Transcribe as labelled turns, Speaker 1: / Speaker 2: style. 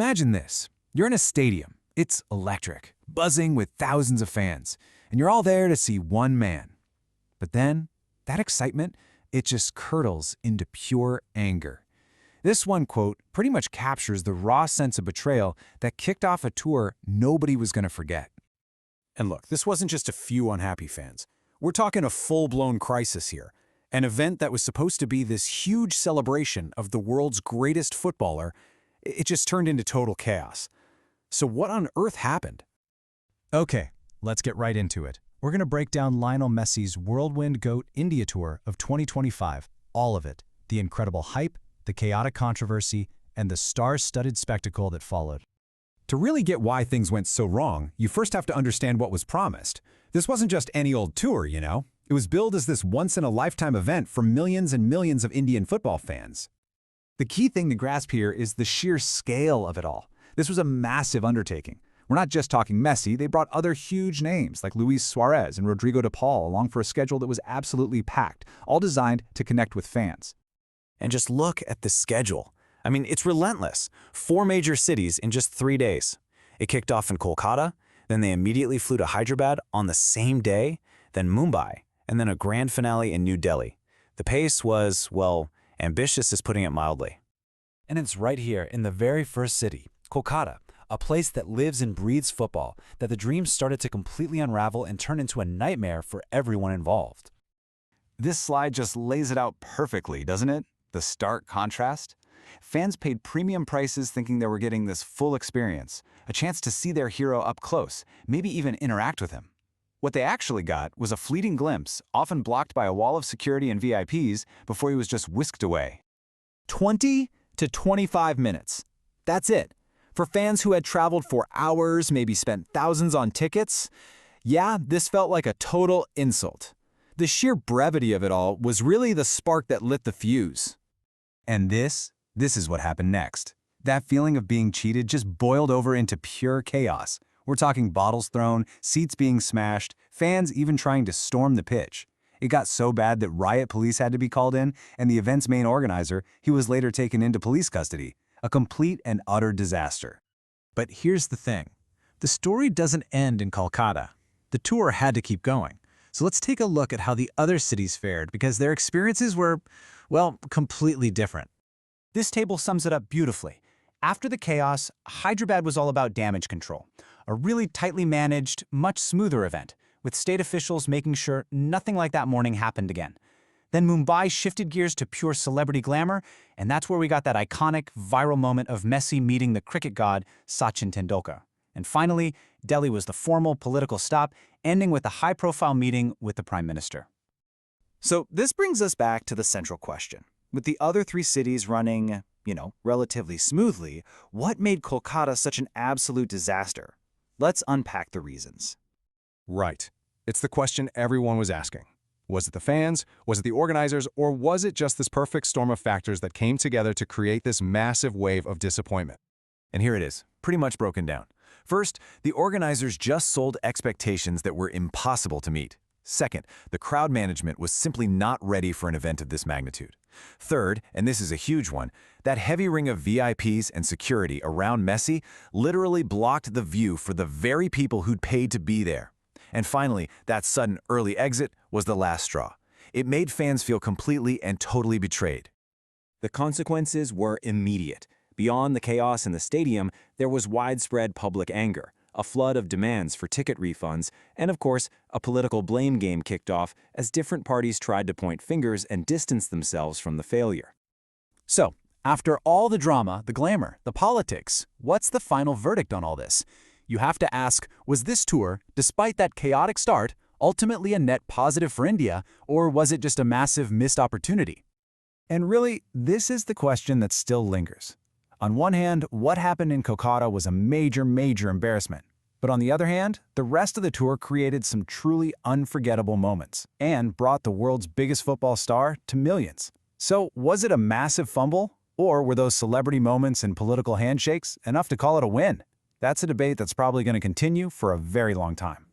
Speaker 1: Imagine this. You're in a stadium. It's electric, buzzing with thousands of fans, and you're all there to see one man. But then, that excitement, it just curdles into pure anger. This one quote pretty much captures the raw sense of betrayal that kicked off a tour nobody was going to forget.
Speaker 2: And look, this wasn't just a few unhappy fans. We're talking a full-blown crisis here. An event that was supposed to be this huge celebration of the world's greatest footballer, it just turned into total chaos. So what on earth happened?
Speaker 3: Okay, let's get right into it. We're going to break down Lionel Messi's Whirlwind GOAT India Tour of 2025, all of it, the incredible hype, the chaotic controversy, and the star-studded spectacle that followed.
Speaker 2: To really get why things went so wrong, you first have to understand what was promised. This wasn't just any old tour, you know? It was billed as this once-in-a-lifetime event for millions and millions of Indian football fans.
Speaker 1: The key thing to grasp here is the sheer scale of it all. This was a massive undertaking. We're not just talking Messi, they brought other huge names like Luis Suarez and Rodrigo de Paul along for a schedule that was absolutely packed, all designed to connect with fans.
Speaker 4: And just look at the schedule. I mean, it's relentless. 4 major cities in just 3 days. It kicked off in Kolkata, then they immediately flew to Hyderabad on the same day, then Mumbai, and then a grand finale in New Delhi. The pace was, well, ambitious is putting it mildly.
Speaker 5: And it's right here in the very first city, Kolkata, a place that lives and breathes football, that the dreams started to completely unravel and turn into a nightmare for everyone involved.
Speaker 1: This slide just lays it out perfectly, doesn't it? The stark contrast. Fans paid premium prices thinking they were getting this full experience, a chance to see their hero up close, maybe even interact with him. What they actually got was a fleeting glimpse, often blocked by a wall of security and VIPs, before he was just whisked away.
Speaker 2: 20 to 25 minutes. That's it. For fans who had traveled for hours, maybe spent thousands on tickets, yeah, this felt like a total insult. The sheer brevity of it all was really the spark that lit the fuse.
Speaker 1: And this is what happened next. That feeling of being cheated just boiled over into pure chaos. We're talking bottles thrown, seats being smashed, fans even trying to storm the pitch. It got so bad that riot police had to be called in, and the event's main organizer, he was later taken into police custody. A complete and utter disaster.
Speaker 3: But here's the thing. The story doesn't end in Kolkata. The tour had to keep going. So let's take a look at how the other cities fared because their experiences were, well, completely different.
Speaker 6: This table sums it up beautifully. After the chaos, Hyderabad was all about damage control. A really tightly managed, much smoother event, with state officials making sure nothing like that morning happened again. Then Mumbai shifted gears to pure celebrity glamour, and that's where we got that iconic, viral moment of Messi meeting the cricket god Sachin Tendulkar. And finally, Delhi was the formal political stop, ending with a high-profile meeting with the Prime Minister.
Speaker 4: So this brings us back to the central question. With the other 3 cities running, relatively smoothly, what made Kolkata such an absolute disaster? Let's unpack the reasons.
Speaker 2: Right. It's the question everyone was asking. Was it the fans, was it the organizers, or was it just this perfect storm of factors that came together to create this massive wave of disappointment?
Speaker 1: And here it is, pretty much broken down. First, the organizers just sold expectations that were impossible to meet. Second, the crowd management was simply not ready for an event of this magnitude. Third, and this is a huge one, that heavy ring of VIPs and security around Messi literally blocked the view for the very people who'd paid to be there. And finally, that sudden early exit was the last straw. It made fans feel completely and totally betrayed.
Speaker 4: The consequences were immediate. Beyond the chaos in the stadium, there was widespread public anger, a flood of demands for ticket refunds, and of course, a political blame game kicked off as different parties tried to point fingers and distance themselves from the failure.
Speaker 6: So, after all the drama, the glamour, the politics, what's the final verdict on all this? You have to ask, was this tour, despite that chaotic start, ultimately a net positive for India, or was it just a massive missed opportunity?
Speaker 1: And really, this is the question that still lingers. On one hand, what happened in Kolkata was a major embarrassment. But on the other hand, the rest of the tour created some truly unforgettable moments and brought the world's biggest football star to millions. So was it a massive fumble, or were those celebrity moments and political handshakes enough to call it a win? That's a debate that's probably going to continue for a very long time.